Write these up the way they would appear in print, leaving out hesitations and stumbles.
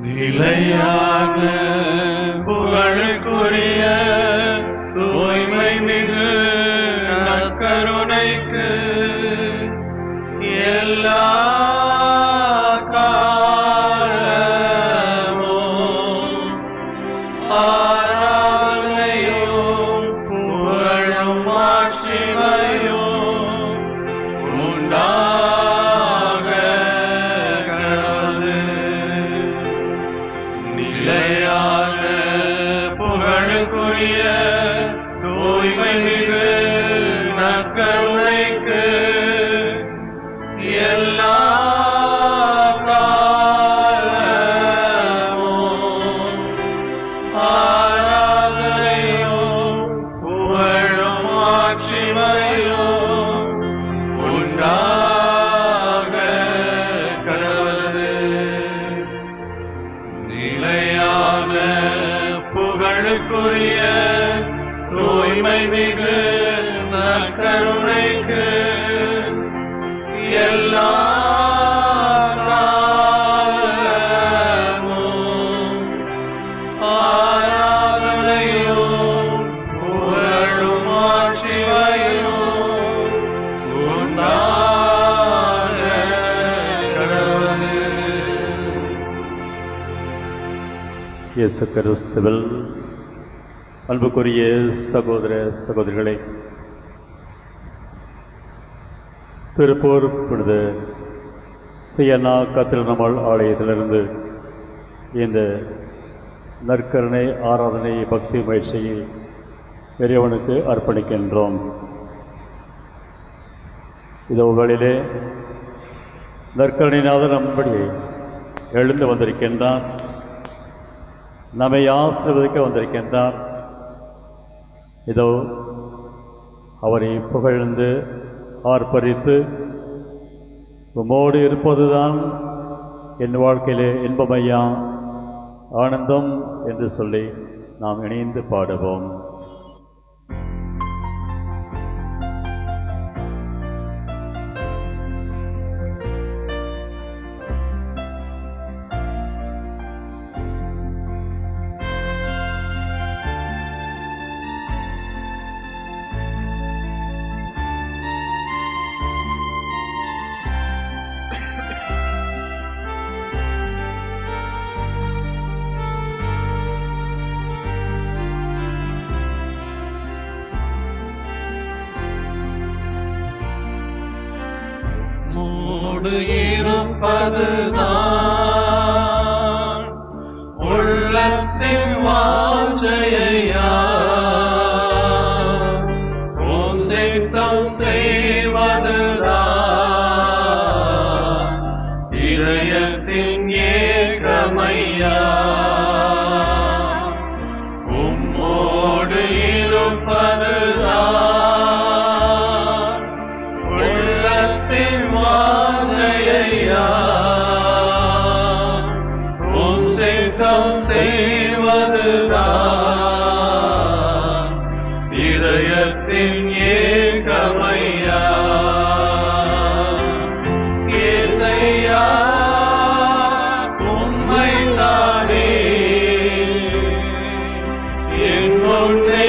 நிலையான புகழுக்குரிய தூய்மை மிகு நற்கருணைக்கு எல்லா காலமும் ஆராதனையும் புகழும் மாட்சிமையும் உண்டாக கடவுளே. நிலையான புகழுக்குரிய தூய்மை மிகு நற்கருணைக்கு எல்லா காலமும் ஆராதனையும் புகழும் மாட்சிமையும் உண்டாக கடவுளே. நிலையான புகழுக்குரிய தூய்மை மிகு நற்கருணைக்கு எல்லா காலமும் ஆராதனையும் புகழும் மாட்சிமையும் உண்டாக கடவுளே. இயேசு கிறிஸ்துவில் அன்புக்குரிய சகோதர சகோதரிகளே, திருப்பூர் புனித சியன்னா கத்திரனம்மாள் ஆலயத்திலிருந்து இந்த நற்கருணை ஆராதனை பக்தி முயற்சியை இறைவனுக்கு அர்ப்பணிக்கின்றோம். இதோ வேளையிலே நற்கருணைநாதர் நம்மபடி எழுந்து வந்திருக்கின்றார், நம்மை ஆசீர்வதிக்க வந்திருக்கின்றார். இதோ அவரை புகழ்ந்து ஆர்ப்பரித்து உம்மோடு இருப்பதுதான் என் வாழ்க்கையிலே இன்பமையா ஆனந்தம் என்று சொல்லி நாம் இணைந்து பாடுவோம். இருப்பதுதான் உள்ளத்தின் வாஞ்சையா, உம் சித்தம் செய்வதுதான் இதயத்தின் ஏக்கமையா. உம்மோடு இருப்பதுதான் உள்ளத்தின் வாஞ்சையா, உம் சித்தம் செய்வதுதான் இதயத்தின் ஏக்கமையா. இயேசையா உம்மைத்தானே என் முன்னே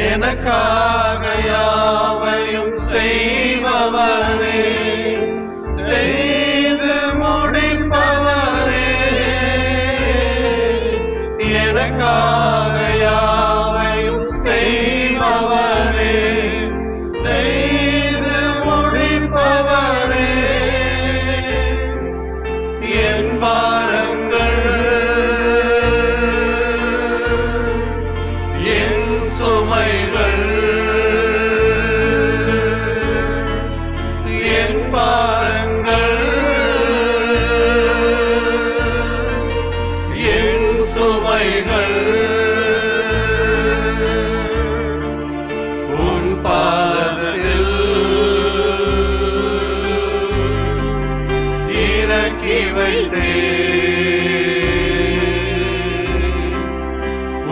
எனக்காக யாவையும் செய்பவரே, செய்து முடிப்பவரே. எனக்காக யாவையும் செய்பவரே, செய்து முடிப்பவரே. என் பாரங்கள் சுமைகள் உன் பாதத்தில் இறக்கி வைத்தே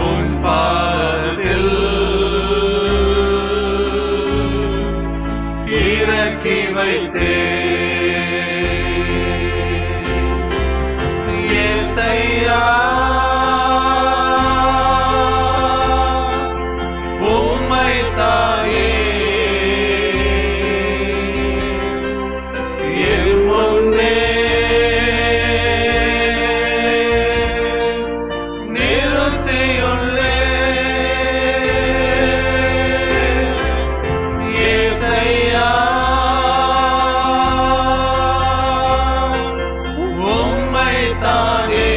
உன் பாதத்தில் இறக்கி வைத்தே இயேசையா உம்மை தாயே என் முன்னே நிறுத்தியுள்ளே இயேசையா உம்மை தாயே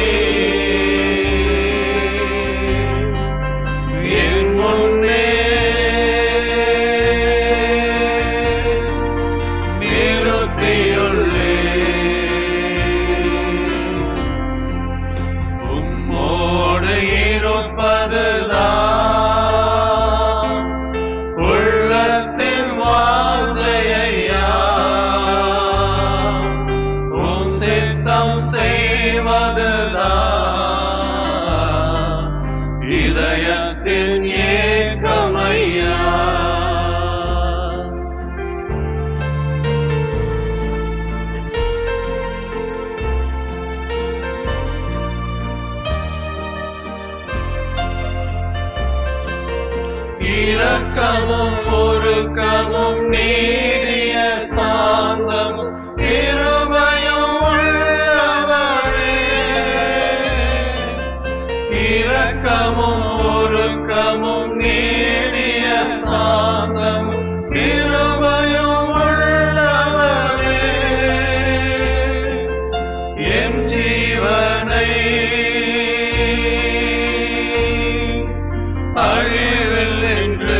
என் முன்னே நிறுத்தியுள்ளே உம்மோடு இருப்பதுதான் உள்ளத்தின் வாஞ்சையா உம் சித்தம் செய்வதுதான் இதயத்தின் ஏக்கமையா இரக்கமும் ஒருக்கமும் நீடிய சாந்தமும் கிருபையும் உள்ளவரே இரக்கமும் ஒருக்கமும் நீடிய சாந்தமும் கிருபையும் உள்ளவரே என் ஜீவனை அழிவில் என்று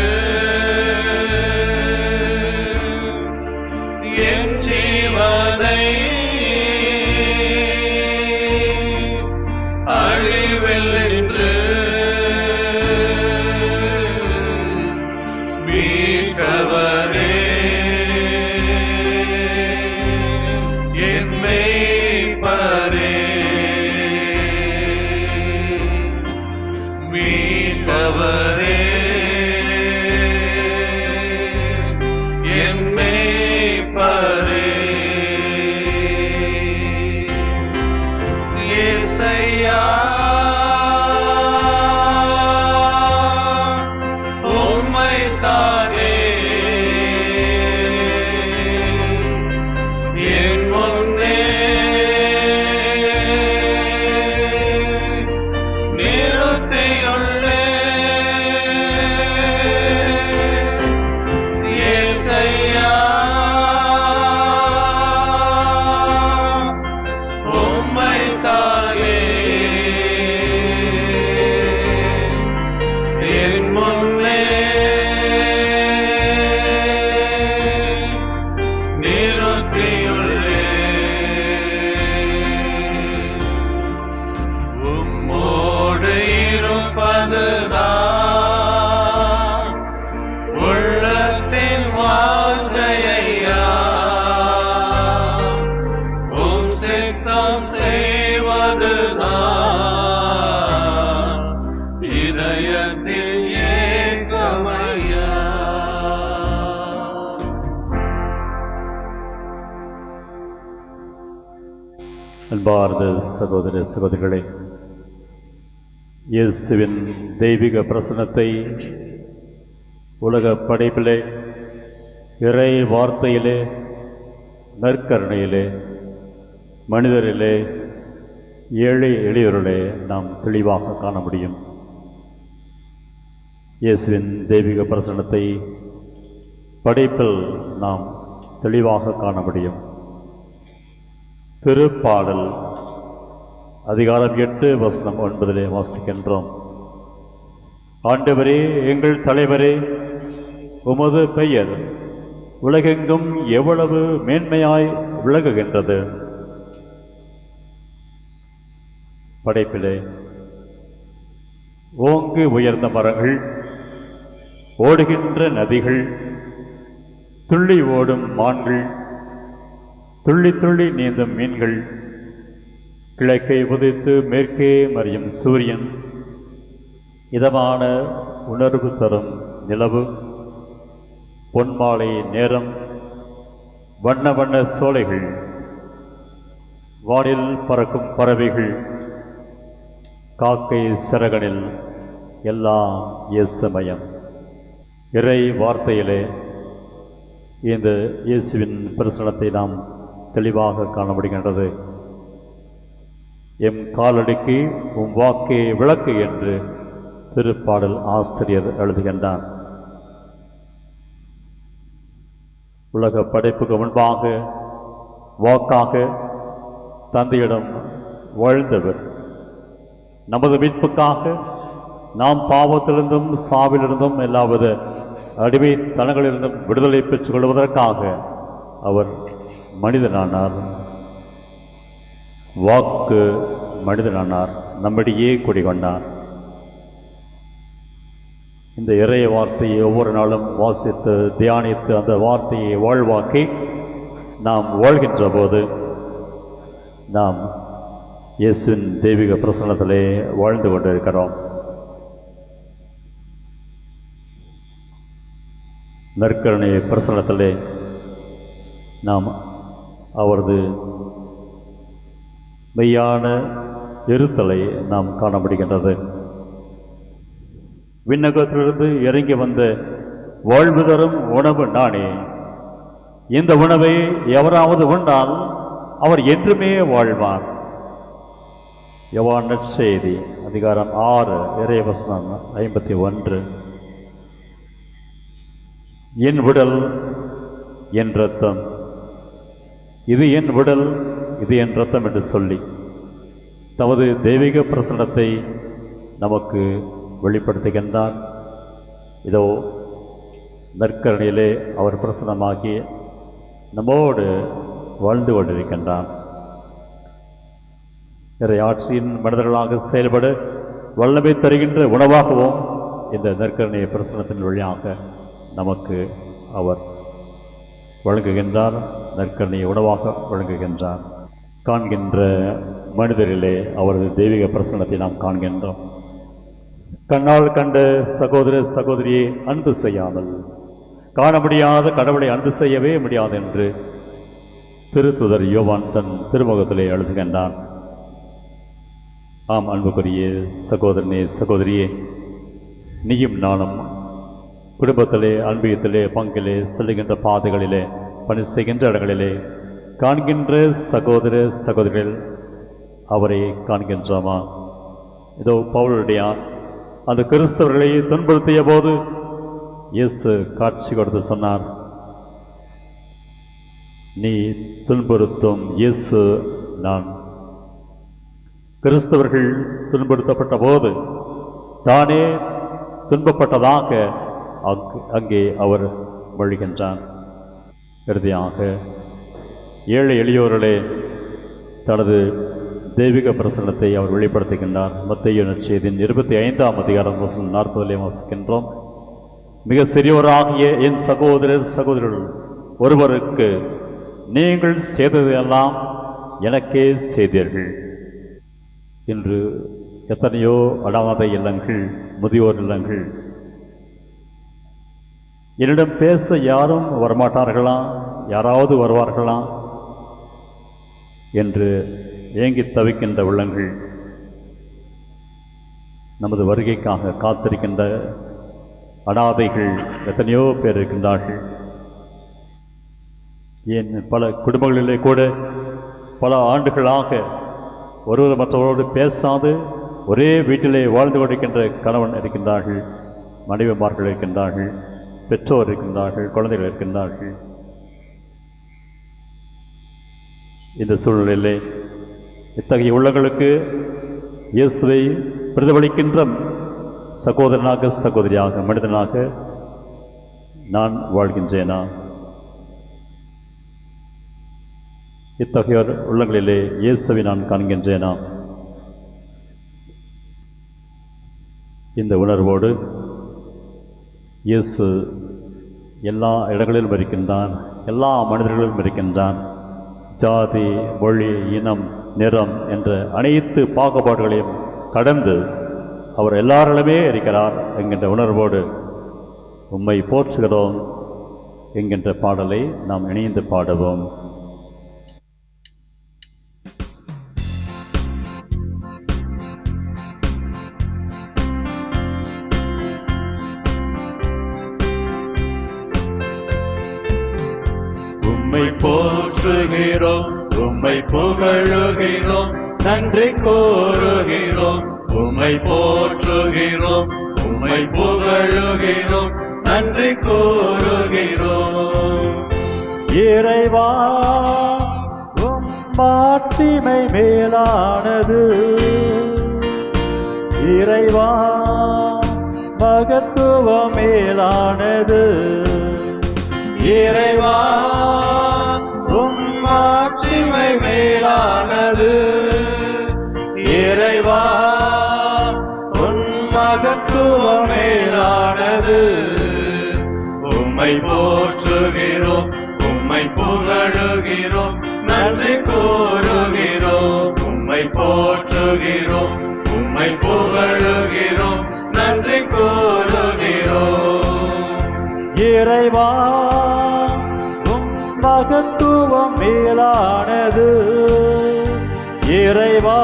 என் ஜீவனை அழிவில் என்று மீட்டவரே என் மேய்ப்பரே மீட்டவரே என் மேய்ப்பரே இயேசையா உம்மை தானே என் முன்னே நிறுத்தியுள்ளே இயேசையா உம்மை தானே என் முன்னே நிறுத்தியுள்ளே உம்மோடு இருப்பதுதான் உள்ளத்தின் வாஞ்சையா உம் சித்தம் செய்வதுதான் இதயத்தில் ஏக்கமையா அன்பார்ந்த சகோதர சகோதரிகளே, இயேசுவின் தெய்வீக பிரசன்னத்தை உலக படைப்பிலே, இறை வார்த்தையிலே, நற்கருணையிலே, மனிதரிலே, ஏழை எளியோரிலே நாம் தெளிவாக காண முடியும். இயேசுவின் தெய்வீக பிரசன்னத்தை படைப்பில் நாம் தெளிவாக காண முடியும். திருப்பாடல் அதிகாரம் 8 வசனம் 9 வாசிக்கின்றோம். ஆண்டவரே, எங்கள் தலைவரே, உமது பெயர் உலகெங்கும் எவ்வளவு மேன்மையாய் விளங்குகின்றது. படைப்பிலே ஓங்கு உயர்ந்த மரங்கள், ஓடுகின்ற நதிகள், துள்ளி ஓடும் மான்கள், துள்ளி துள்ளி நீந்தும் மீன்கள், கிழக்கை உதித்து மேற்கே மறையும் சூரியன், இதமான உணர்வு தரும் நிலவு, பொன்மாலை நேரம், வண்ண வண்ண சோலைகள், வானில் பறக்கும் பறவைகள், காக்கை சிறகனில் எல்லாம் இயேசுமயம். இறை வார்த்தையிலே இந்த இயேசுவின் பிரசனத்தை நாம் தெளிவாக காண முடிகின்றது. எம் காலடிக்கு உம் வாக்கே விளக்கு என்று திருப்பாடல் ஆசிரியர் எழுதுகின்றார். உலக படைப்புக்கு முன்பாக வாக்காக தந்தையிடம் வாழ்ந்தவர், நமது மீட்புக்காக நாம் பாவத்திலிருந்தும் சாவிலிருந்தும் எல்லாவித அடிமை தனங்களிலிருந்தும் விடுதலை பெற்றுக் கொள்வதற்காக அவர் மனிதனானார். வாக்கு மனிதனானார், நம்மிடையே குடிகொண்டார். இந்த இறை வார்த்தையை ஒவ்வொரு நாளும் வாசித்து தியானித்து அந்த வார்த்தையை வாழ்வாக்கி நாம் வாழ்கின்ற போது நாம் இயேசுவின் தெய்வீக பிரசன்னத்திலே வாழ்ந்து கொண்டிருக்கிறோம். நற்கருணை பிரசன்னத்திலே நாம் அவரது மெய்யான இருத்தலை நாம் காண முடிகின்றது. விண்ணகத்திலிருந்து இறங்கி வந்த வாழ்வு தரும் உணவு நானே, இந்த உணவை எவராவது உண்டால் அவர் என்றுமே வாழ்வார். யோவான் நற்செய்தி அதிகாரம் 6 இறைவசனம் 51. என் உடல் என் இரத்தம், இது என் உடல் இது என் இரத்தம் என்று சொல்லி தமது தெய்வீக பிரசன்னத்தை நமக்கு வெளிப்படுத்துகின்றார். இதோ நற்கருணையிலே அவர் பிரசன்னமாகி நம்மோடு வாழ்ந்து கொண்டிருக்கின்றார். இறை ஆட்சியின் மனிதர்களாக செயல்பட வல்லமை தருகின்ற உணவாகவும் இந்த நற்கருணை பிரசன்னத்தின் வழியாக நமக்கு அவர் வழங்குகின்றார். நற்கருணை உணவாக வழங்குகின்றார். காண்கின்ற மனிதரிலே அவரது தெய்வீக பிரசன்னத்தை நாம் காண்கின்றோம். கண்ணால் கண்ட சகோதர சகோதரியை அன்பு செய்யாமல் காண முடியாத கடவுளை அன்பு செய்யவே முடியாது என்று திருத்துதர் யோவான் தன் திருமுகத்திலே எழுதுகின்றான். ஆம் அன்புக்குரிய சகோதரனே சகோதரியே, நீயும் நானும் குடும்பத்திலே அன்பியத்திலே பங்கிலே செல்லுகின்ற பாதைகளிலே பணி செய்கின்ற இடங்களிலே காண்கின்ற சகோதர சகோதரிகள் அவரை காண்கின்றோமா? இதோ பவுலுடைய அந்த கிறிஸ்தவர்களை துன்புறுத்திய போது இயேசு காட்சி கொடுத்து சொன்னார், நீ துன்புறுத்தும் இயேசு நான். கிறிஸ்தவர்கள் துன்புறுத்தப்பட்ட போது தானே துன்பப்பட்டதாக அங்கே அவர் மொழிகின்றார். இறுதியாக ஏழை எளியோர்களே தனது தெய்வீக பிரசன்னத்தை அவர் வெளிப்படுத்துகின்றார். மத்தேயு நற்செய்தியின் 25ஆம் அதிகாரம் வசனம் 40 வாசிக்கின்றோம். மிக சிறியோராகிய என் சகோதரர் சகோதரர்கள் ஒருவருக்கு நீங்கள் செய்ததையெல்லாம் எனக்கே செய்தீர்கள். இன்று எத்தனையோ அனாதை இல்லங்கள், முதியோர் இல்லங்கள், என்னிடம் பேச யாரும் வரமாட்டார்களா, யாராவது வருவார்களா என்று ஏங்கி தவிக்கின்ற உள்ளங்கள், நமது வருகைக்காக காத்திருக்கின்ற அனாதைகள் எத்தனையோ பேர் இருக்கின்றார்கள். ஏன் பல குடும்பங்களிலே கூட பல ஆண்டுகளாக ஒருவர் மற்றவரோடு பேசாது ஒரே வீட்டிலே வாழ்ந்து கொண்டிருக்கின்ற கணவன் இருக்கின்றார்கள், மனைவிமார்கள் இருக்கின்றார்கள், பெற்றோர் இருக்கின்றார்கள், குழந்தைகள் இருக்கின்றார்கள். இந்த சூழ்நிலையிலே இத்தகைய உள்ளங்களுக்கு இயேசுவை பிரதிபலிக்கின்ற சகோதரனாக சகோதரியாக மனிதனாக நான் வாழ்கின்றேனா? இத்தகையோர் உள்ளங்களிலே இயேசுவை நான் காண்கின்றேனா? இந்த உணர்வோடு இயேசு எல்லா இடங்களிலும் இருக்கின்றான், எல்லா மனிதர்களிலும் இருக்கின்றான். ஜாதி, மொழி, இனம், நிறம் என்ற அனைத்து பாகுபாடுகளையும் கடந்து அவர் எல்லாரிலுமே இருக்கிறார் என்கின்ற உணர்வோடு உம்மை போற்றுகிறோம் என்கின்ற பாடலை நாம் இணைந்து பாடுவோம். உம்மை போற்றுகிறோம், உம்மை புகழுகிறோம், நன்றி கூறுகிறோம். உம்மை போற்றுகிறோம், உம்மை புகழுகிறோம், நன்றி கூறுகிறோம். இறைவா உம் மாட்சிமை மேலானது, இறைவா மகத்துவம் மேலானது. இறைவா உம் மாட்சிமை மேலானது, இறைவா உம் மகத்துவம் மேலானது. உம்மை போற்றுகிறோம், உம்மை புகழுகிறோம், நன்றி கூறுகிறோம். உம்மை போற்றுகிறோம், உம்மை புகழுகிறோம், நன்றி கூறுகிறோம். இறைவா உம் மகத்துவம் மேலானது, இறைவா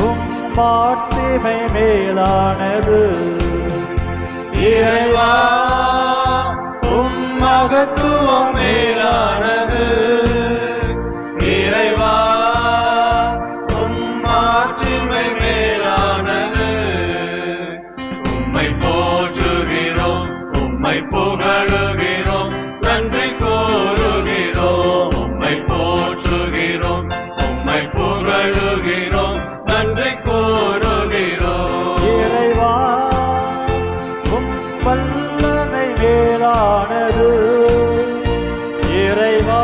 உம் மாட்சிமை மேலானது. இறைவா உம் மகத்துவம் மேலானது, இறைவா உம் மாட்சிமை மேலானது. உம்மை போற்றுகிறோம், உம்மை புகழுகிறோம், நன்றி கூறுகிறோம். உம்மை போற்றுகிறோம், உம்மை புகழுகிறோம், நன்றி கூறுகிறோம். இறைவா உம் வல்லமை மேலானது, இறைவா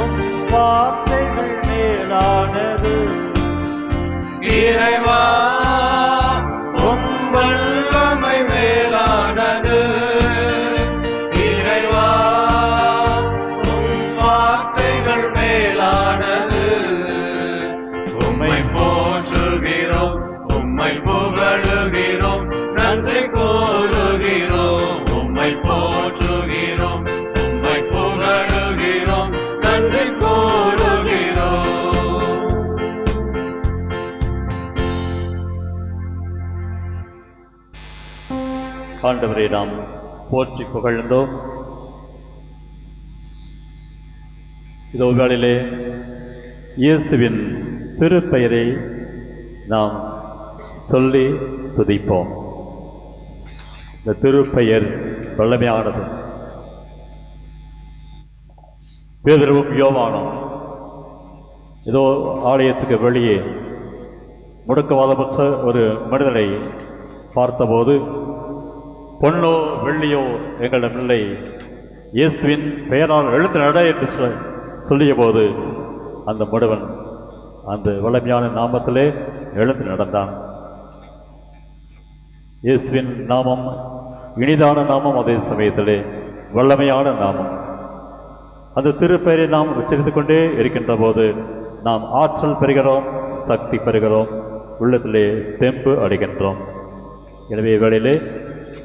உம் வார்த்தைகள் மேலானது. இறைவா உம் வல்லமை மேலானது, இறைவா உம் வார்த்தைகள் மேலானது. உம்மை போற்றுகிறோம், உம்மை புகழுகிறோம், நன்றி கூறுகிறோம். உம்மை போற்றுகிறோம், உம்மை புகழுகிறோம், நன்றி கூறுகிறோம். ஆண்டவரை நாம் போற்றி புகழ்ந்தோம். இதோ வேளையிலே இயேசுவின் திருப்பெயரை நாம் சொல்லி துதிப்போம். இந்த திருப்பெயர் வல்லமையானது. பேதுருவும் யோவானும் இதோ ஆலயத்துக்கு வெளியே முடக்கவாதமற்ற ஒரு மனிதனை பார்த்தபோது, பொன்னோ வெள்ளியோ எங்களிடமில்லை, இயேசுவின் பெயரால் எழுந்து நட என்று சொல்லிய போது அந்த முடவன் அந்த வல்லமையான நாமத்திலே எழுந்து நடந்தான். இயேசுவின் நாமம் இனிதான நாமம், அதே சமயத்திலே வல்லமையான நாமம். அந்த திருப்பெயரை நாம் உச்சரித்துக் கொண்டே இருக்கின்ற போது நாம் ஆற்றல் பெறுகிறோம், சக்தி பெறுகிறோம், உள்ளத்திலே தெம்பு அடைகின்றோம். எனவே வேளையிலே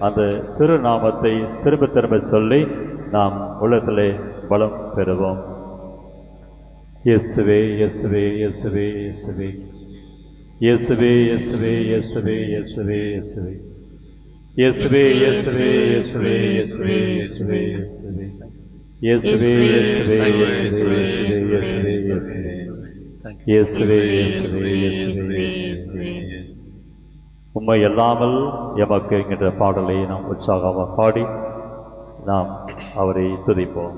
அந்த திருநாமத்தை திரும்ப திரும்ப சொல்லி நாம் உள்ளத்திலே பலம் பெறுவோம். இயேசுவே இயேசுவே இயேசுவே இயேசுவே இயேசுவே இயேசுவே இயேசுவே இயேசுவே இயேசுவே இயேசுவே இயேசுவே இயேசுவே இயேசுவே இயேசுவே இயேசுவே இயேசுவே இயேசுவே இயேசுவே இயேசுவே. உம்மை அல்லாமல் எமக்கு என்கின்ற பாடலை நாம் உற்சாகமாக பாடி நாம் அவரை துதிப்போம்.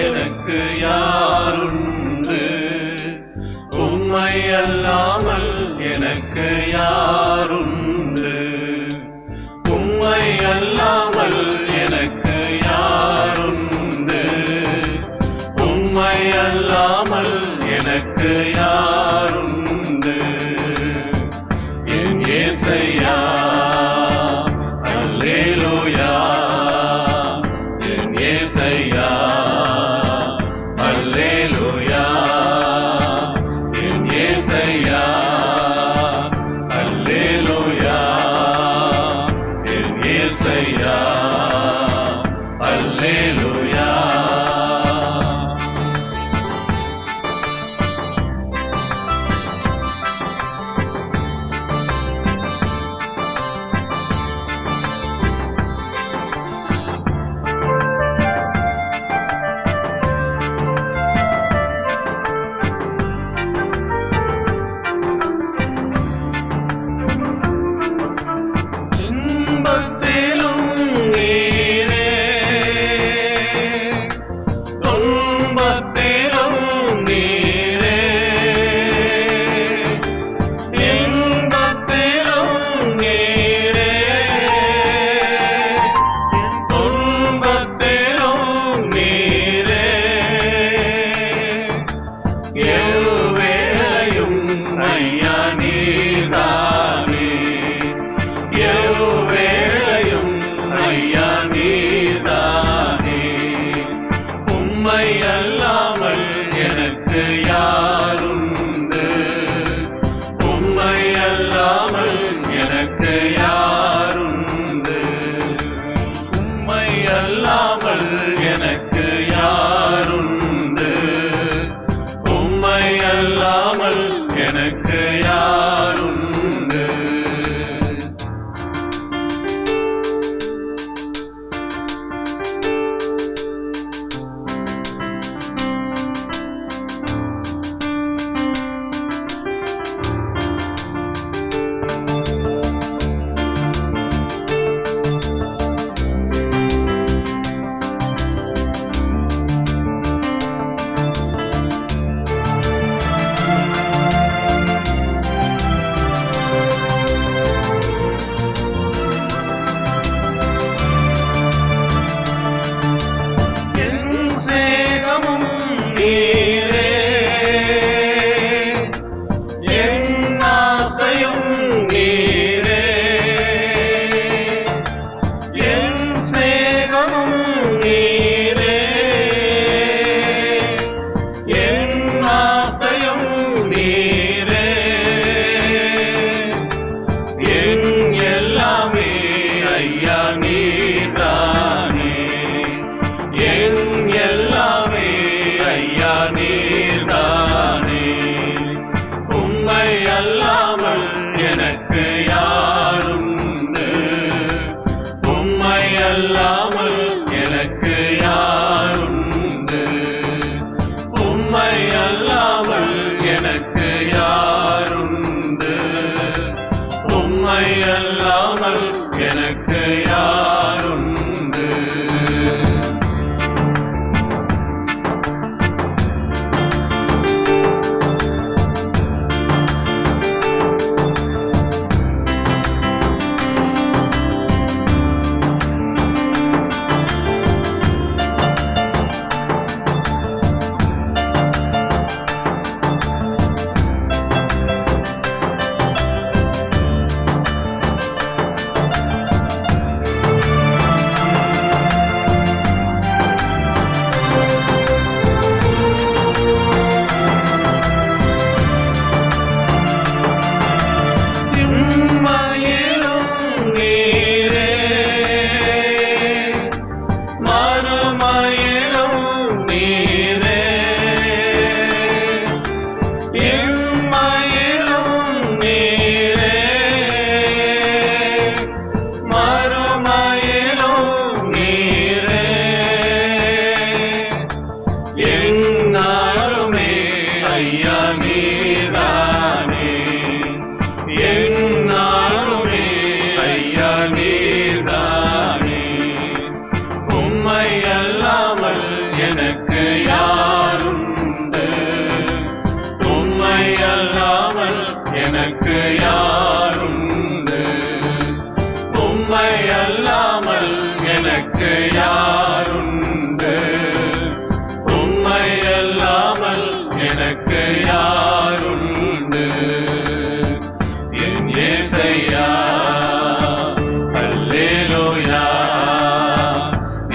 எனக்கு யாருண்டு? உம்மை அல்லாமல் எனக்கு யாருண்டு? உம்மை அல்லாமல் எனக்கு யாருண்டு? உம்மை அல்லாமல் எனக்கு யாருண்டு? என் இயேசையா, அல்லேலூயா. என் இயேசையா, அல்லேலூயா. என் இயேசையா, அல்லேலூயா. என் இயேசையா, அல்லேலூயா. இன்பத்திலும் நீரே, துன்பத்திலும் நீரே. இன்பத்திலும் நீரே, துன்பத்திலும் நீரே. எவ்வேளையும் ஐயா நீர்தானே. எவ்வேளையும் ஐயா நீர்தானே. உம்மை அல்லாமல் எனக்கு யாருண்டு? உம்மை அல்லாமல் எனக்கு யாருண்டு? உம்மை அல்லாமல் எனக்கு யாருண்டு? உம்மை அல்லாமல் எனக்கு யாருண்டு? என் சேகமும் நீரே, என் ஆசையும் நீரே. என் சிநேகமும் நீரே, என் ஆசையும் நீரே. என் எல்லாமே ஐயா நீர்தானே. என் எல்லாமே ஐயா நீர்தானே. உம்மை அல்லாமல் எனக்கு யாருண்டு? உம்மை அல்லாமல் எனக்கு யாருண்டு? உம்மை அல்லாமல் எனக்கு யாருண்டு? உம்மை அல்லாமல் எனக்கு யாருண்டு? எனக்கு எனக்கு யாருண்டு? உம்மை அல்லாமல் எனக்கு யாருண்டு? உம்மை அல்லாமல் எனக்கு யாருண்டு? என் இயேசையா அல்லேலூயா,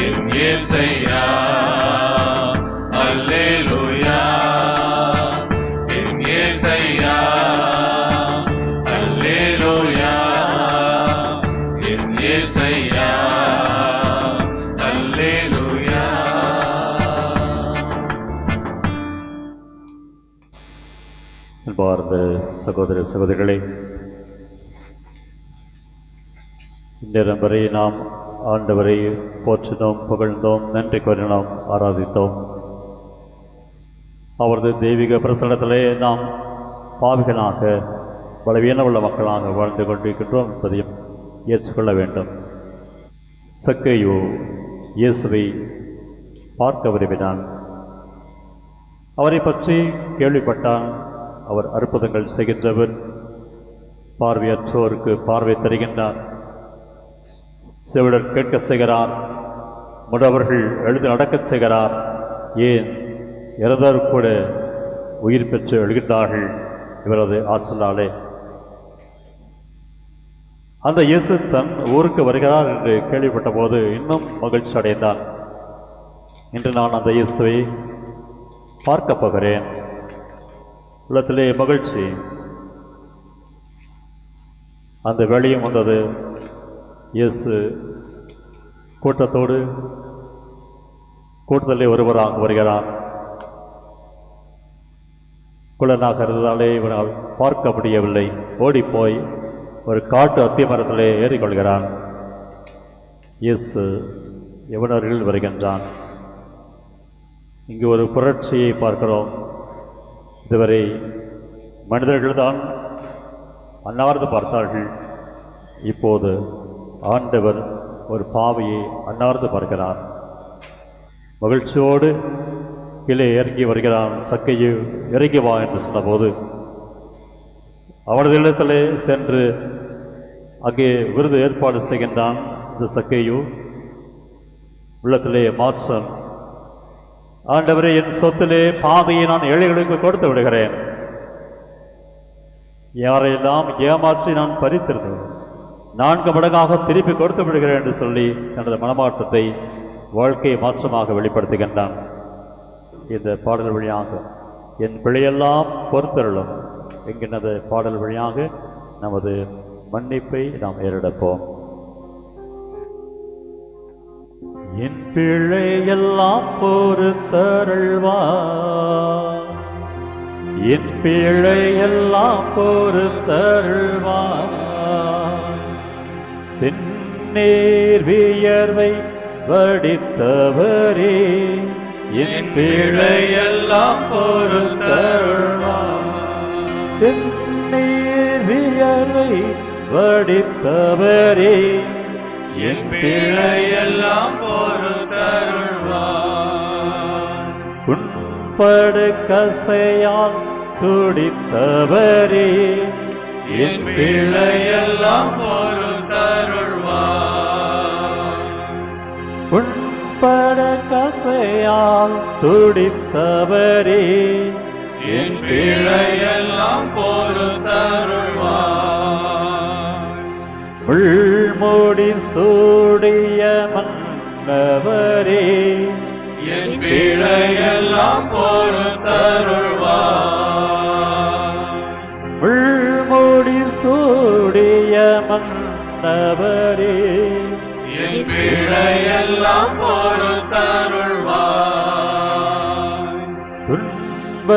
என் இயேசையா அல்லேலூயா, என் இயேசையா அல்லேலூயா, என் இயேசையா அல்லேலூயா. அன்பார்ந்த சகோதர சகோதரிகளே, இந்நேரம் வரை நாம் ஆண்டவரை போற்றினோம், புகழ்ந்தோம், நன்றி கூறினோம், ஆராதித்தோம். அவரது தெய்வீக பிரசன்னத்திலே நாம் பாவிகளாக பலவீனமுள்ள மக்களாக வாழ்ந்து கொண்டிருக்கின்றோம் என்பதையும் ஏற்றுக்கொள்ள வேண்டும். சக்கேயு இயேசுவை பார்க்க விரும்பினான். அவரை பற்றி கேள்விப்பட்டான். அவர் அற்புதங்கள் செய்கின்றவர், பார்வையற்றோருக்கு பார்வை தருகின்றார், செவிடர் கேட்க செய்கிறார், முடவர்கள் எழுந்து நடக்கச் செய்கிறார், ஏன் இறந்தோர் கூட உயிர் பெற்று எழுகின்றார்கள் இவரது ஆற்றலாலே. அந்த இயேசு தன் ஊருக்கு வருகிறார் என்று கேள்விப்பட்ட போது இன்னும் மகிழ்ச்சி அடைந்தான். இன்று நான் அந்த இயேசுவை பார்க்கப் போகிறேன். உள்ளத்திலே மகிழ்ச்சி. அந்த வேளையும் வந்தது. இயேசு கூட்டத்திலே ஒருவராக வருகிறார். குள்ளனாக இருந்ததாலே இவனால் பார்க்க முடியவில்லை. ஓடிப்போய் ஒரு காட்டு அத்தி மரத்திலே ஏறிக்கொள்கிறான். இயேசு யவனர்கள் வருகின்றான். இங்கு ஒரு புரட்சியை பார்க்கிறோம். இதுவரை மனிதர்கள்தான் அன்னார்ந்து பார்த்தார்கள். இப்போது ஆண்டவர் ஒரு பாவியை அன்னார்ந்து பார்க்கிறார். மகிழ்ச்சியோடு கீழே இறங்கி வருகிறான். சக்கையை இறங்கி வா என்று சொன்னபோது அவனது இல்லத்திலே சென்று அங்கே விருது ஏற்பாடு செய்கின்றான். இந்த சக்கையு உள்ளத்திலே மாற்றம். ஆண்டவரே, என் சொத்திலே பாதையை நான் ஏழைகளுக்கு கொடுத்து விடுகிறேன். யாரையெல்லாம் ஏமாற்றி நான் பறித்திருந்தேன் 4 மடங்காக திருப்பி கொடுத்து விடுகிறேன் என்று சொல்லி தனது மனமாற்றத்தை வாழ்க்கை மாற்றமாக வெளிப்படுத்துகின்றான். இந்த பாடல் வழியாக என் பிழையெல்லாம் பொறுத்தருளும் என்கின்ற பாடல் வழியாக நமது மன்னிப்பை நாம் ஏறெடுப்போம். என் பிழையெல்லாம் பொறுத்தருள்வார், என் பிழையெல்லாம் பொறுத்தருள்வார். செந்நீர் வியர்வை வடித்தவரே, என் பிழையெல்லாம் பொறுத்தருள்வார். செந்நீர் வியர்வை வடித்தவரே, என் பிழையெல்லாம் பொறுத்தருள்வார். உண்படு கசையால் துடித்தவரே, என் பிழையெல்லாம் பொறுத்தருள்வார். உண்பட கசையால் துடித்தவரே, என் பிழையெல்லாம் பொறுத்தருள்வார். உள்மூடி சூடிய மன்னவரே, என் பிழையெல்லாம் பொறுத்தருள்வார். உள்மூடி சூடிய மன்னவரே, என் பிழையெல்லாம் பொறுத்தருள்வார். துன்ப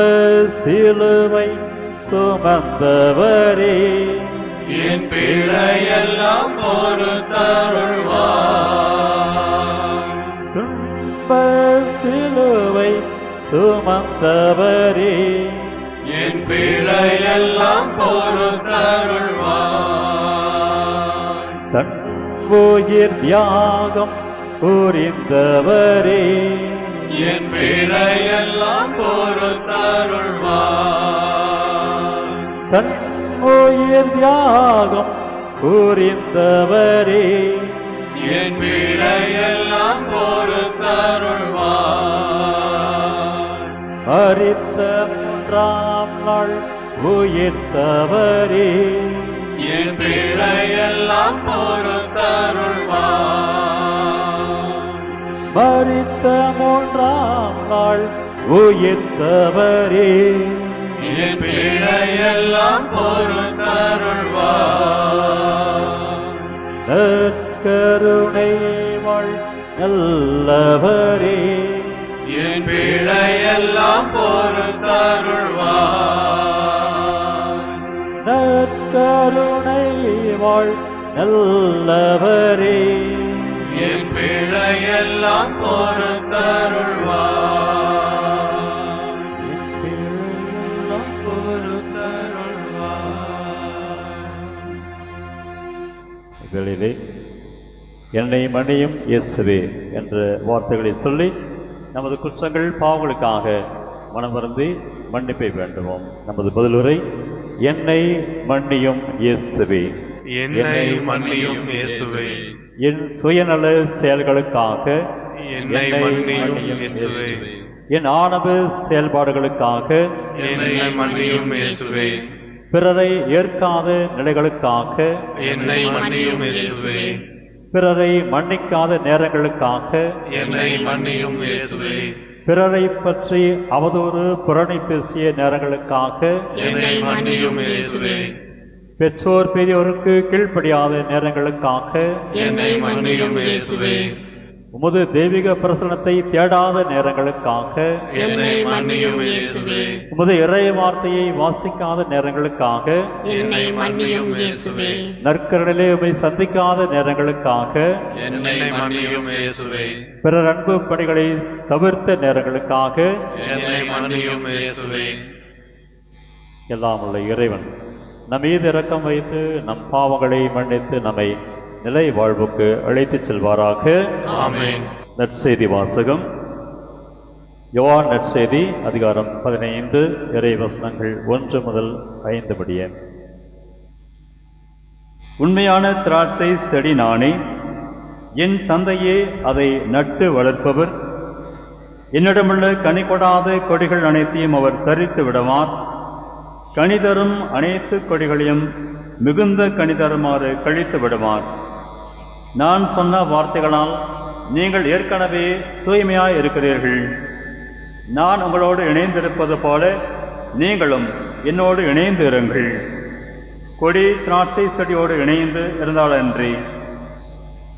சிலுவை சுமந்தவரே, என் பிழையெல்லாம் பொறுத்தருள்வார். துன்ப சிலுவை சுமந்தவரே, என் பிழையெல்லாம் பொறுத்தருள்வார். தன் உயிர் தியாகம் புரிந்தவரே, என் பிழையெல்லாம் பொறுத்தருள்வார். தன் உயிர் உயிர் தியாகம் புரிந்தவரே, என் பிழையெல்லாம் பொறுத்தருள்வார். மரித்த மூன்றாம் நாள் உயிர்த்தவரே, என் பிழையெல்லாம் பொறுத்தருள்வார். மரித்த மூன்றாம் நாள் உயிர்த்தவரே, என் பிழையெல்லாம் பொறுத்தருள்வார். நற்கருணை வாழ் நல்லவரே, என் பிழையெல்லாம் பொறுத்தருள்வார். நற்கருணை வாழ் நல்லவரே, என் பிழையெல்லாம் பொறுத்தருள்வார். வேளையிலே என்னை மன்னியும் இயேசுவே என்ற வார்த்தைகளை சொல்லி நமது குற்றங்கள் பாவங்களுக்காக மனம் வருந்தி மன்னிப்பை வேண்டுவோம். நமது பதிலுரை, என்னை மன்னியும் இயேசுவே, என்னை மன்னியும் இயேசுவே, என் சுயநல செயல்களுக்காக என்னை மன்னியும் இயேசுவே, என் ஆணவ செயல்பாடுகளுக்காக என்னை மன்னியும் இயேசுவே, பிறரை ஏற்காத நிலைகளுக்காக என்னை மன்னியும் இயேசுவே, பிறரை மன்னிக்காத நேரங்களுக்காக என்னை மன்னியும் இயேசுவே, பிறரை பற்றி அவதூறு புரணி பேசிய நேரங்களுக்காக என்னை மன்னியும் இயேசுவே, பெற்றோர் பெரியோருக்கு கீழ்ப்படியாத நேரங்களுக்காக என்னை மன்னியும் இயேசுவே, உமது தெய்வீக பிரசனத்தை தேடாத நேரங்களுக்காக என்னை மன்னியும் இயேசுவே, உமது இறை வார்த்தையை வாசிக்காத நேரங்களுக்காக என்னை மன்னியும் இயேசுவே, நற்கருணையிலே உம்மை சந்திக்காத நேரங்களுக்காக என்னை மன்னியும் இயேசுவே, பிறர் அன்பு பணிகளை தவிர்த்த நேரங்களுக்காக என்னை மன்னியும் இயேசுவே. எல்லாம் உள்ள இறைவன் நம் மீது இரக்கம் வைத்து நம் பாவங்களை மன்னித்து நம்மை நிலை வாழ்வுக்கு அழைத்துச் செல்வாராக. ஆமென். நற்செய்தி வாசகம். யோவான் நற்செய்தி அதிகாரம் 15 இறை வசனங்கள் 1 முதல் 5 முடிய. உண்மையான திராட்சை செடி நானே, என் தந்தையே அதை நட்டு வளர்ப்பவர். என்னிடமுள்ள கனி கொடாத கொடிகள் அனைத்தையும் அவர் தரித்து விடுவார். கனிதரும் அனைத்து கொடிகளையும் மிகுந்த கனிதருமாறு கழித்து விடுவார். நான் சொன்ன வார்த்தைகளால் நீங்கள் ஏற்கனவே தூய்மையாய் இருக்கிறீர்கள். நான் உங்களோடு இணைந்திருப்பது போல நீங்களும் என்னோடு இணைந்து இருங்கள். கொடி திராட்சை செடியோடு இணைந்து இருந்தாலன்றி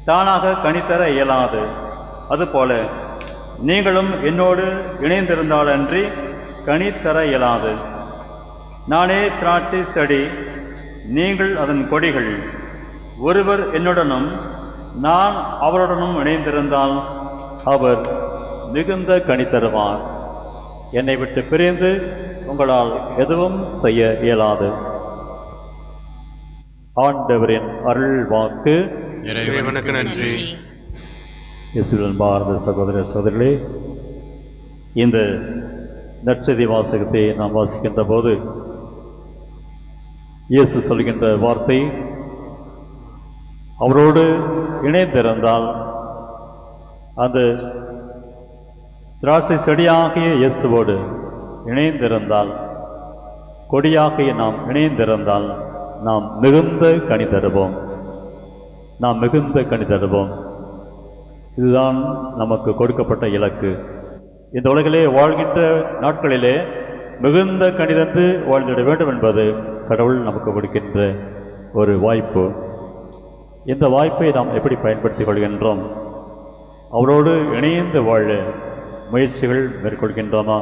தானாக கனிதர இயலாது. அதுபோல நீங்களும் என்னோடு இணைந்திருந்தாலன்றி கனி தர இயலாது. நானே திராட்சை செடி, நீங்கள் அதன் கொடிகள். ஒருவர் என்னுடனும் நான் அவருடனும் இணைந்திருந்தால் அவர் மிகுந்த கனி தருவார். என்னை விட்டு பிரிந்து உங்களால் எதுவும் செய்ய இயலாது. ஆண்டவரின் அருள் வாக்கு. இறைவனுக்கு நன்றி. இயேசுவின் பாரத சகோதர சகோதரிகளே, இந்த நற்செய்தி வாசகத்தை நாம் வாசிக்கின்ற போது இயேசு சொல்கின்ற வார்த்தை, அவரோடு இணைந்திருந்தால், அந்த திராட்சை செடியாகிய இயேசுவோடு இணைந்திருந்தால், கொடியாகிய நாம் இணைந்திருந்தால் நாம் மிகுந்த கனி தருவோம். நாம் மிகுந்த கனி தருவோம். இதுதான் நமக்கு கொடுக்கப்பட்ட இலக்கு. இந்த உலகிலே வாழ்கின்ற நாட்களிலே மிகுந்த கனி தந்து வாழ்ந்திட வேண்டும் என்பது கடவுள் நமக்கு கொடுக்கின்ற ஒரு வாய்ப்பு. இந்த வாய்ப்பை நாம் எப்படி பயன்படுத்திக் கொள்கின்றோம்? அவரோடு இணைந்து வாழ முயற்சிகள் மேற்கொள்கின்றோமா?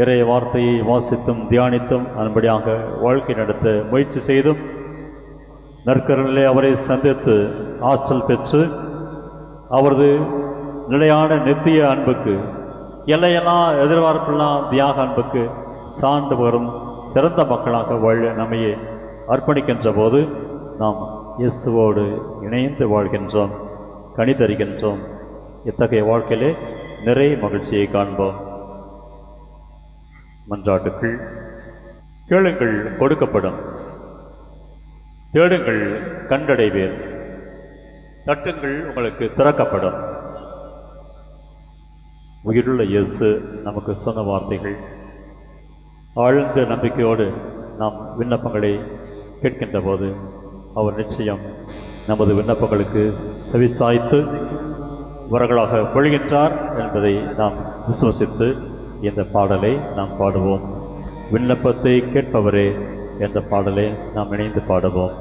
இறை வார்த்தையை வாசித்தும் தியானித்தும் அதன்படியாக வாழ்க்கை நடத்த முயற்சி செய்தும் நற்கருணையிலே அவரை சந்தித்து ஆற்றல் பெற்று அவரது நிலையான நித்திய அன்புக்கு, எல்லையெல்லாம் எதிர்பார்ப்பெல்லாம் தியாக அன்புக்கு சார்ந்து வரும் சிறந்த மக்களாக வாழ நம்மையே அர்ப்பணிக்கின்ற போது நாம் இயேசுவோடு இணைந்து வாழ்கின்றோம், கனி தருகின்றோம். இத்தகைய வாழ்க்கையிலே நிறைய மகிழ்ச்சியை காண்போம். மன்றாட்டுக்கள். கேளுங்கள் கொடுக்கப்படும், தேடுங்கள் கண்டடைவீர், தட்டுங்கள் உங்களுக்கு திறக்கப்படும். உயிருள்ள இயேசு நமக்கு சொன்ன வார்த்தைகள். ஆழ்ந்த நம்பிக்கையோடு நாம் விண்ணப்பங்களை கேட்கின்ற போது அவர் நிச்சயம் நமது விண்ணப்பங்களுக்கு செவிசாய்த்து வரங்களாக பொழிகின்றார் என்பதை நாம் விசுவசித்து இந்த பாடலை நாம் பாடுவோம். விண்ணப்பத்தை கேட்பவரே என்ற பாடலை நாம் இணைந்து பாடுவோம்.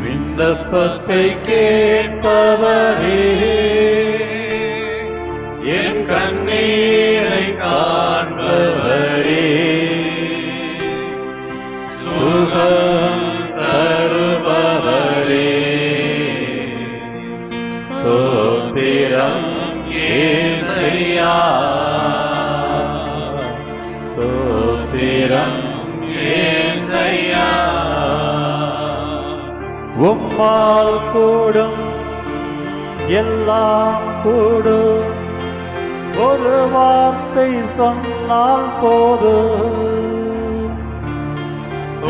விண்ணப்பத்தை கேட்பவரே, என் கண்ணீரை காண்பவரே, சுகம் தருபவரே, ஸ்தோத்திரம் இயேசையா, ஸ்தோத்திரம் இயேசையா. உம்மால் கூடும் எல்லாம் கூடும், ஒரு வார்த்தை சொன்னால் போதும்.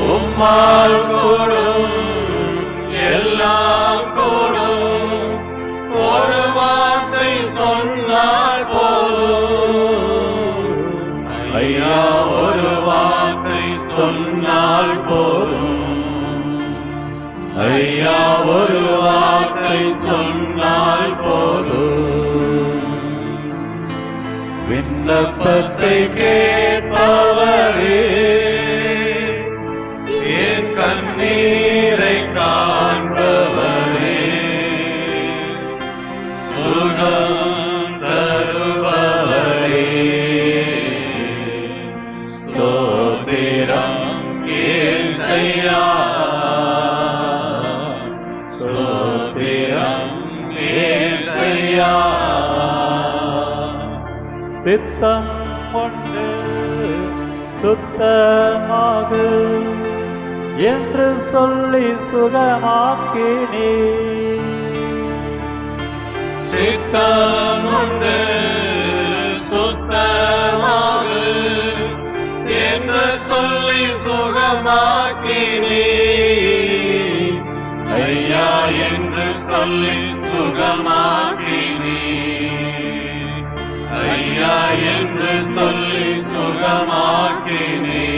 உம்மால் கூடும் எல்லாம் கூடும், ஒரு வார்த்தை சொன்னால் போதும். ஐயா, ஒரு வார்த்தை சொன்னால் போதும். ஐயா, ஒரு வார்த்தை சொன்னால் போதும். விண்ணப்பத்தை கேட்பவரே, என் கண்ணீரை காண்பவரே, சுகம் தருபவரே, ஸ்தோத்திரம் இயேசையா, ஸ்தோத்திரம் இயேசையா. சித்தம் கொண்டு சுத்தமாகு என்று சொல்லி சுகமாக்கினே. சித்தமுண்டு சுத்தமாகு என்று சொல்லி சுகமாக்கினே. ஐயா, என்று சொல்லி சுகமாக்கினே. ஐயா, என்று சொல்லி சுகமாக்கினே.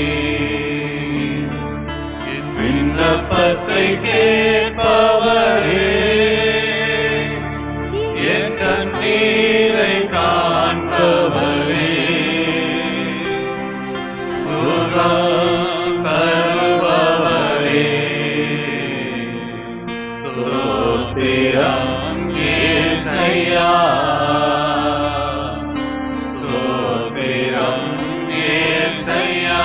விண்ணப்பத்தை கேட்பவரே, என் கண்ணீரை காண்பவரே, சுகம் தருபவரே, ஸ்தோத்திரம் இயேசையா, ஸ்தோத்திரம் இயேசையா.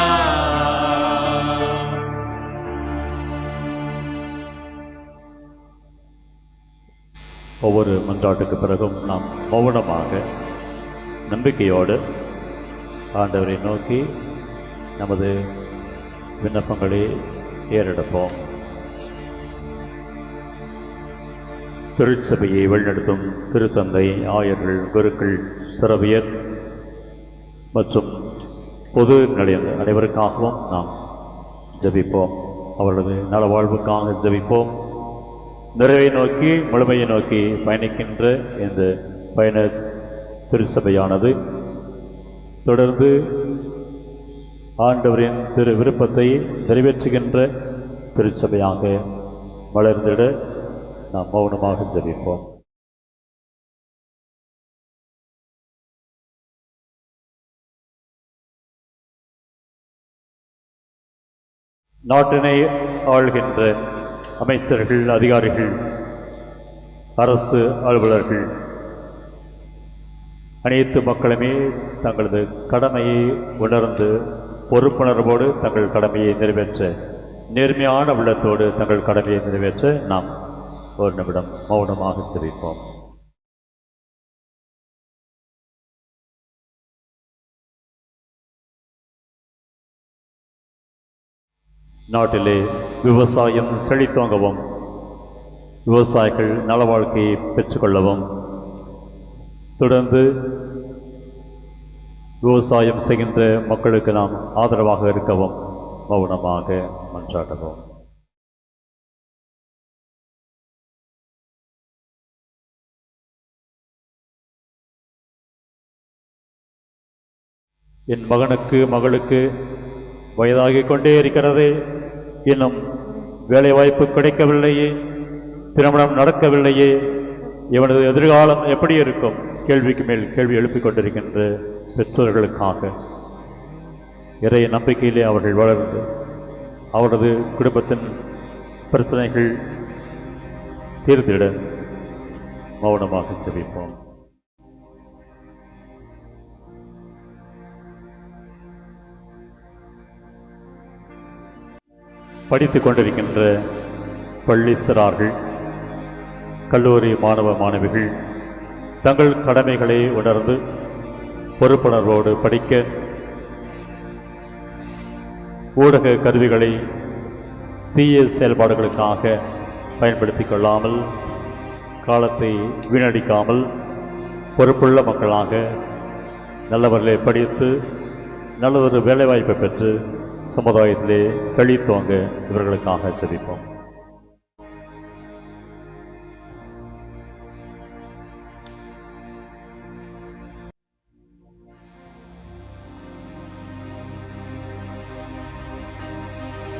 ஒவ்வொரு மன்றாட்டுக்கு பிறகும் நாம் மௌனமாக நம்பிக்கையோடு ஆண்டவரை நோக்கி நமது விண்ணப்பங்களை ஏறெடுப்போம். திருச்சபையை வழிநடத்தும் திருத்தந்தை, ஆயர்கள், குருக்கள், துறவியர் மற்றும் பொது நிலையம் அனைவருக்காகவும் நாம் ஜெபிப்போம். அவர்களது நலவாழ்வுக்காக ஜெபிப்போம். நிறைவை நோக்கி, முழுமையை நோக்கி பயணிக்கின்ற இந்த பயண திருச்சபையானது தொடர்ந்து ஆண்டவரின் திரு விருப்பத்தை நிறைவேற்றுகின்ற திருச்சபையாக வளர்ந்திட நாம் மௌனமாக ஜெபிப்போம். நாட்டினை ஆள்கின்ற அமைச்சர்கள், அதிகாரிகள், அரசு அலுவலர்கள் அனைத்து மக்களுமே தங்களது கடமையை உணர்ந்து பொறுப்புணர்வோடு தங்கள் கடமையை நிறைவேற்ற, நேர்மையான உள்ளத்தோடு தங்கள் கடமையை நிறைவேற்ற நாம் ஒரு நிமிடம் மௌனமாக ஜெபிப்போம். நாட்டிலே விவசாயம் செழித்தோங்கவும் விவசாயிகள் நல வாழ்க்கையை பெற்றுக்கொள்ளவும் தொடர்ந்து விவசாயம் செய்கின்ற மக்களுக்கு நாம் ஆதரவாக இருக்கவும் மௌனமாக மன்றாடுவோம். என் மகனுக்கு மகளுக்கு வயதாகிக் கொண்டே இருக்கிறது, இன்னும் வேலைவாய்ப்பு கிடைக்கவில்லையே, திருமணம் நடக்கவில்லையே, இவனது எதிர்காலம் எப்படி இருக்கும்? கேள்விக்கு மேல் கேள்வி எழுப்பிக் கொண்டிருக்கின்ற பெற்றோர்களுக்காக இறை நம்பிக்கையிலே அவர்கள் வளர்ந்து அவரது குடும்பத்தின் பிரச்சனைகள் தீர்ந்திட மௌனமாக செபிப்போம். படித்துக் கொண்டிருக்கின்ற பள்ளி சிறார்கள், கல்லூரி மாணவ மாணவிகள் தங்கள் கடமைகளை உணர்ந்து பொறுப்புணர்வோடு படிக்க ஊடக கருவிகளை தீய செயல்பாடுகளுக்காக பயன்படுத்திக் கொள்ளாமல், காலத்தை வீணடிக்காமல் பொறுப்புள்ள மக்களாக நல்லவர்களை படித்து நல்லதொரு வேலைவாய்ப்பை பெற்று சமுதாயத்திலே செழித்தோங்க இவர்களுக்காக செபிப்போம்.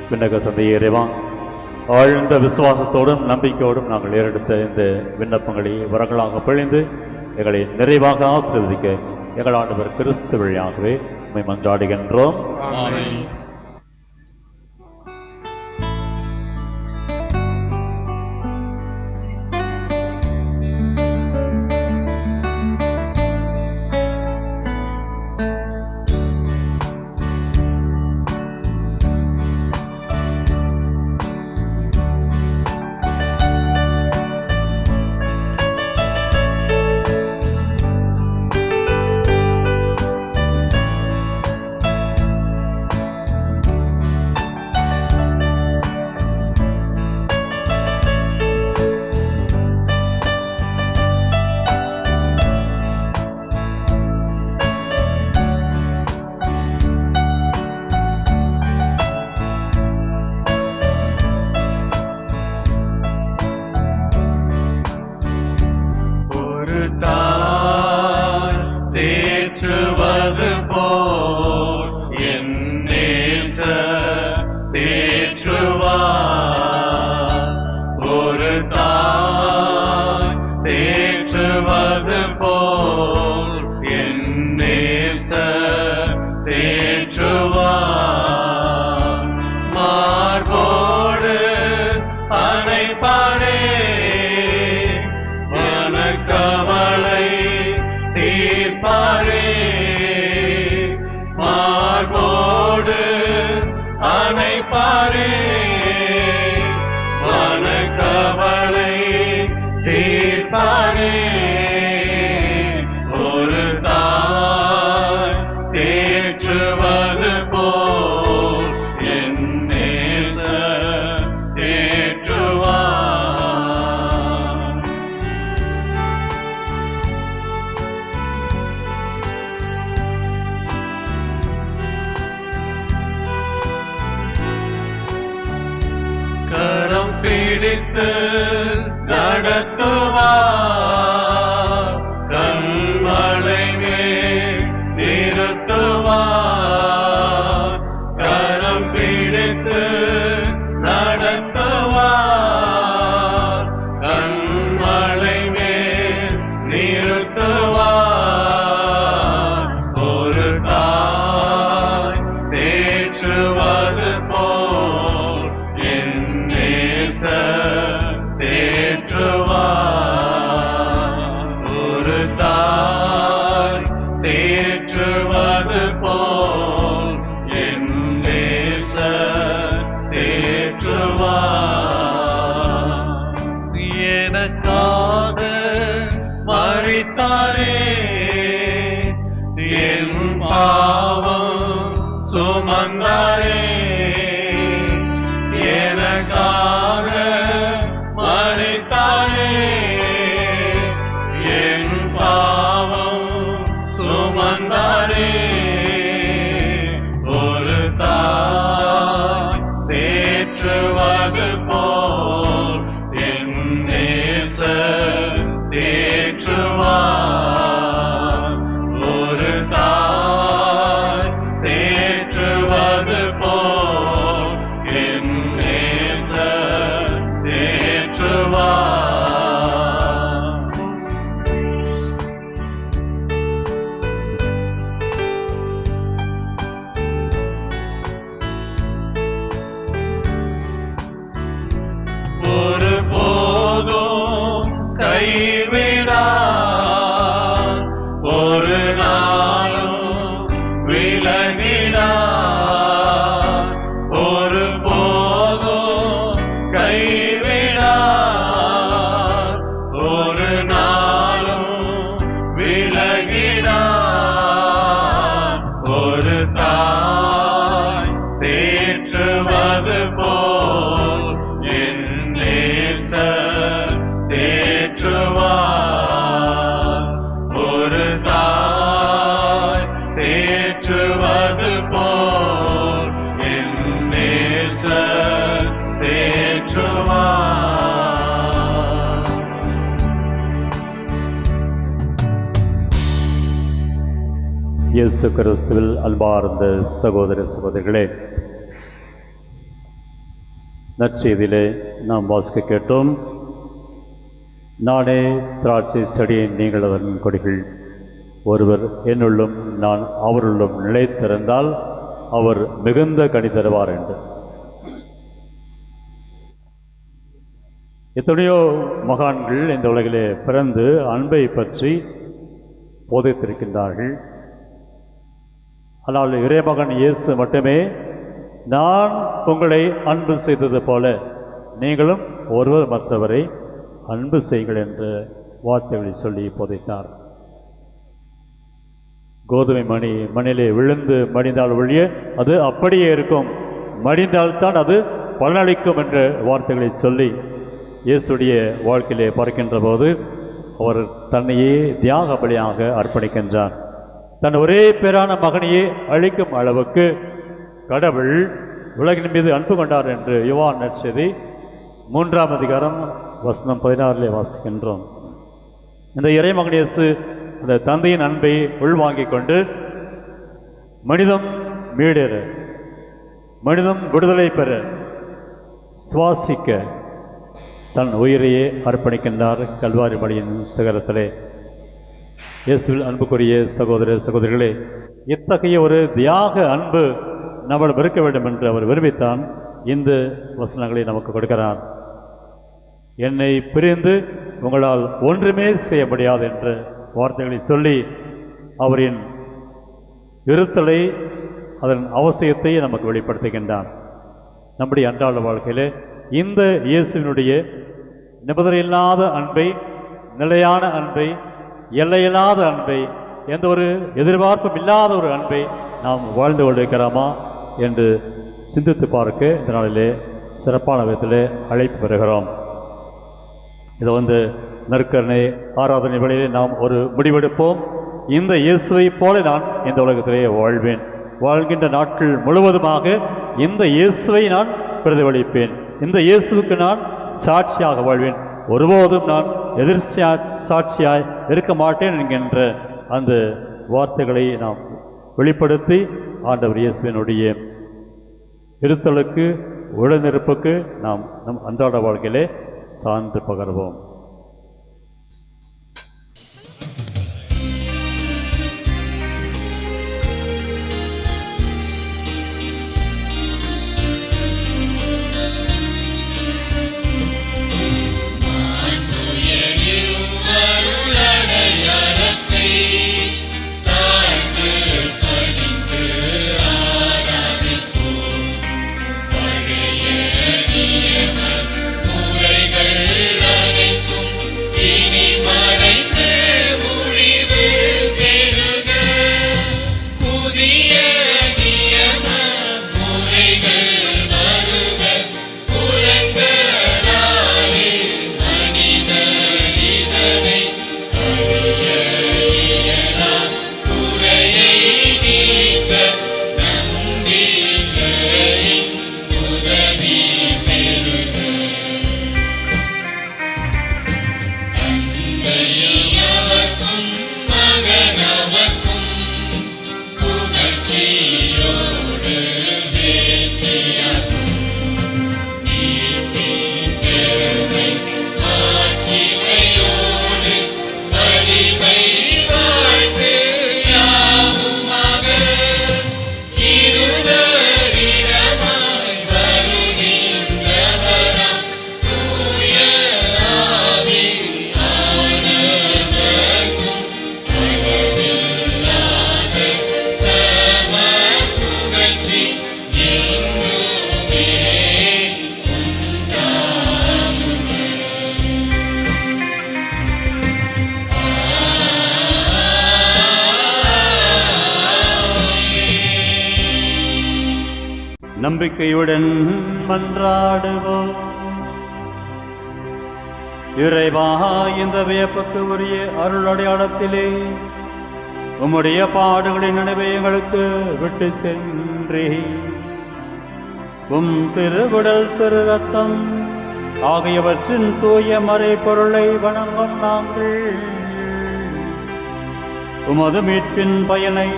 விண்ணக தந்தையே இறைவா, ஆழ்ந்த விசுவாசத்தோடும் நம்பிக்கையோடும் நாங்கள் ஏறெடுத்த இந்த விண்ணப்பங்களை வரங்களாக பிழிந்து எங்களை நிறைவாக ஆசீர்வதிக்க எங்கள் ஆண்டவர் கிறிஸ்து வழியாகவே உம்மை மன்றாடுகின்றோம். ஆமென். பிடித்து நடத்துவார், கண்மலை மேல் நிறுத்துவார். கரம் பிடித்து நடத்துவார், கண்மலை மேல் நிறுத்துவார். ஒரு தாய் தேற்றுவது போல் என் தேற்றுவார். ஒரு தாய் தேற்றுவது போல் என் தேற்றுவார். எனக்காக மரித்தாரே, என் பாவம் சுமந்தாரே, கைவிடார், ஒரு நாளும் விலகிடார், ஒரு போதும் கைவிடார், ஒரு நாளும் விலகிடார். ஒரு தாய் தேற்றுவது போல் என் நேசர் தேற்றுவார். ஒரு தாய் தேற்றுவது போல் என் நேசர் தேற்றுவார். இயேசு கிறிஸ்துவில் அன்பார்ந்த சகோதர சகோதரிகளே, நற்செய்தியிலே நாம் வாசிக்க கேட்டோம், நானே திராட்சை செடி, நீங்கள் அதன் கொடிகள். ஒருவர் என்னுள்ளும் நான் அவருள்ளும் நிலைத்திருந்தால் அவர் மிகுந்த கனி தருவார் என்று. எத்தனையோ மகான்கள் இந்த உலகிலே பிறந்து அன்பை பற்றி போதித்திருக்கின்றார்கள். ஆனால் இறைமகன் இயேசு மட்டுமே, நான் உங்களை அன்பு செய்தது போல நீங்களும் ஒருவர் மற்றவரை அன்பு செய்யுங்கள் என்ற வார்த்தைகளை சொல்லி போதித்தார். கோதுமை மணி மண்ணிலே விழுந்து மடிந்தால் ஒழிய அது அப்படியே இருக்கும், மடிந்தால்தான் அது பலனளிக்கும் என்ற வார்த்தைகளை சொல்லி இயேசுடைய வாழ்க்கையிலே பார்க்கின்ற போது அவர் தன்னையே தியாக பலியாக அர்ப்பணிக்கின்றார். தன் ஒரே பேரான மகனையே அழிக்கும் அளவுக்கு கடவுள் உலகின் மீது அன்பு கொண்டார் என்று யோவான் நற்செய்தி 3ஆம் அதிகாரம் வசனம் 16 வாசிக்கின்றோம். இந்த இறைமகன் இயேசு அந்த தந்தையின் அன்பை உள்வாங்கிக் கொண்டு மனிதம் மீடேற, மனிதம் விடுதலை பெற, சுவாசிக்க தன் உயிரையே அர்ப்பணிக்கின்றார் கல்வாரி மலையின் சிகரத்திலே. இயேசுவில் அன்புக்குரிய சகோதர சகோதரிகளே, இத்தகைய ஒரு தியாக அன்பு நம்மிடம் இருக்க வேண்டும் என்று அவர் விரும்பித்தான் இந்த வசனங்களை நமக்கு கொடுக்கிறார். என்னை பிரிந்து உங்களால் ஒன்றுமே செய்ய முடியாது என்ற வார்த்தைகளை சொல்லி அவரின் இருத்தலை, அதன் அவசியத்தை நமக்கு வெளிப்படுத்துகின்றான். நம்முடைய அன்றாட வாழ்க்கையிலே இந்த இயேசுவினுடைய நிபந்தனையில்லாத அன்பை, நிலையான அன்பை, எல்லையில்லாத அன்பை, எந்த ஒரு எதிர்பார்ப்பும் இல்லாத ஒரு அன்பை நாம் வாழ்ந்து கொண்டிருக்கிறோமா என்று சிந்தித்து பார்க்க இந்த நாளிலே சிறப்பான விதத்திலே அழைப்பு பெறுகிறோம். இதை நற்கருணை ஆராதனை வழியிலே நாம் ஒரு முடிவெடுப்போம். இந்த இயேசுவை போல நான் இந்த உலகத்திலே வாழ்வேன், வாழ்கின்ற நாட்கள் முழுவதுமாக இந்த இயேசுவை நான் பிரதிபலிப்பேன், இந்த இயேசுவுக்கு நான் சாட்சியாக வாழ்வேன், ஒருபோதும் நான் எதிர் சாட்சியாய் இருக்க மாட்டேன் என்கின்ற அந்த வார்த்தைகளை நாம் வெளிப்படுத்தி ஆண்டவர் இயேசுவினுடைய இருத்தலுக்கு, உடனிருப்புக்கு நாம் நம் அன்றாட வாழ்க்கையிலே சான்று பகர்வோம். பழைய நியம முறைகள் அனைத்தும் நம்பிக்கையுடன் மன்றாடுவோம். இறைவா, இந்த வியப்புக்கு உரிய அருள் அடையாளத்திலே உம்முடைய பாடுகளின் நினைவை எங்களுக்கு விட்டு சென்றே உம் திருவுடல் திரு ரத்தம் ஆகியவற்றின் தூய மறை பொருளை வணங்கும் நாங்கள் உமது மீட்பின் பயனை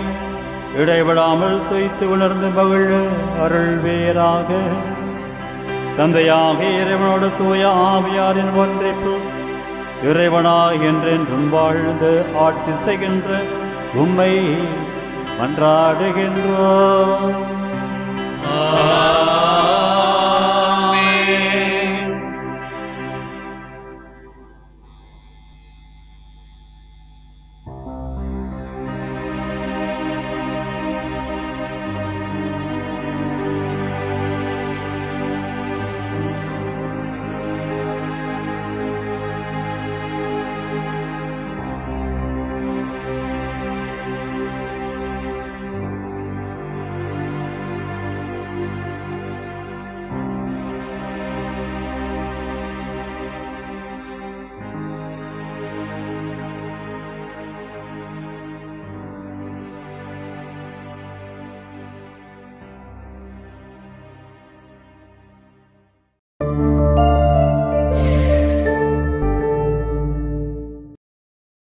இடைவிடாமல் துய்த்து உணர்ந்து மகிழ அருள்வேராக. தந்தையாக இறைவனோடு தூய ஆவியாரின் ஒன்றைப்பு இறைவனாய் என்றென்றும் வாழ்ந்து ஆட்சி செய்கின்ற உம்மை மன்றாடுகின்றோம்.